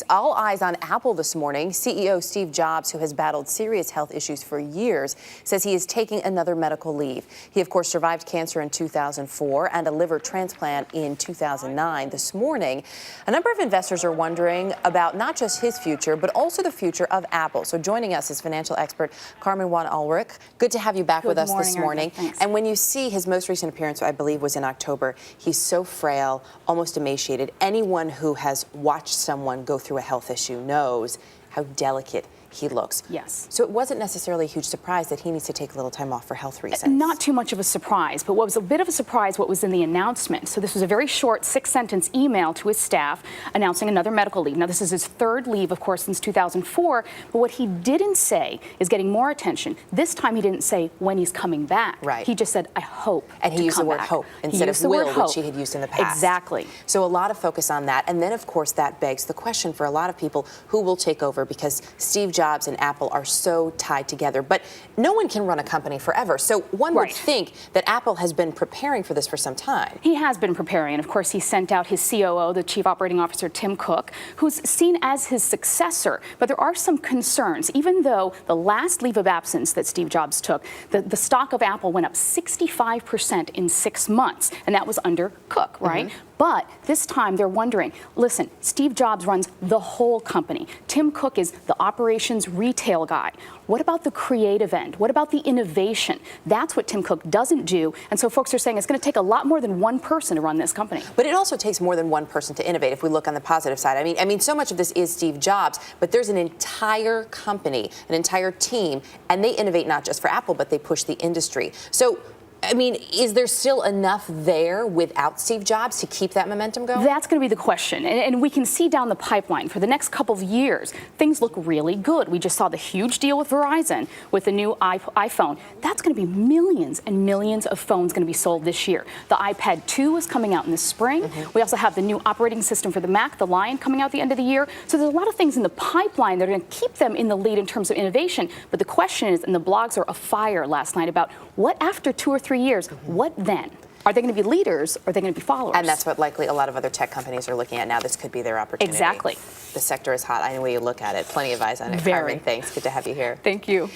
all eyes on Apple this morning. CEO Steve Jobs, who has battled serious health issues for years, says he is taking another medical leave. He, of course, survived cancer in 2004 and a liver transplant in 2009. This morning, a number of investors are wondering about not just his future, but also the future of Apple. So joining us is financial expert Carmen Wong Ulrich. Good to have you back with us this morning. And when you see his most recent appearance, I believe, was in October, he's so frail, almost emaciated. Anyone who has watched someone go through a health issue knows how delicate he looks. Yes. So it wasn't necessarily a huge surprise that he needs to take a little time off for health reasons. Not too much of a surprise, but what was a bit of a surprise, what was in the announcement. So this was a very short 6-sentence email to his staff announcing another medical leave. Now, this is his third leave, of course, since 2004, but what he didn't say is getting more attention. This time he didn't say when he's coming back. Right. He just said, I hope. And he used the word hope instead of will, which he had used in the past. Exactly. So a lot of focus on that. And then, of course, that begs the question for a lot of people, who will take over? Because Steve Jobs and Apple are so tied together. But no one can run a company forever. So one would think that Apple has been preparing for this for some time. He has been preparing. And of course, he sent out his COO, the Chief Operating Officer, Tim Cook, who's seen as his successor. But there are some concerns. Even though the last leave of absence that Steve Jobs took, the stock of Apple went up 65% in 6 months. And that was under Cook, right? But this time they're wondering, listen, Steve Jobs runs the whole company. Tim Cook is the operations retail guy. What about the creative end? What about the innovation? That's what Tim Cook doesn't do. And so folks are saying it's going to take a lot more than one person to run this company. But it also takes more than one person to innovate if we look on the positive side. I mean, so much of this is Steve Jobs, but there's an entire company, an entire team, and they innovate not just for Apple, but they push the industry. So I mean, is there still enough there without Steve Jobs to keep that momentum going? That's going to be the question. And we can see down the pipeline for the next couple of years, things look really good. We just saw the huge deal with Verizon with the new iPhone. That's going to be millions and millions of phones going to be sold this year. The iPad 2 is coming out in the spring. We also have the new operating system for the Mac, the Lion, coming out at the end of the year. So there's a lot of things in the pipeline that are going to keep them in the lead in terms of innovation. But the question is, and the blogs are afire last night about what after 2 or 3 years, what then? Are they going to be leaders or are they going to be followers? And that's what likely a lot of other tech companies are looking at now. This could be their opportunity. Exactly. The sector is hot. I know you look at it. Plenty of eyes on it. Very. Carmen, thanks. Good to have you here. Thank you.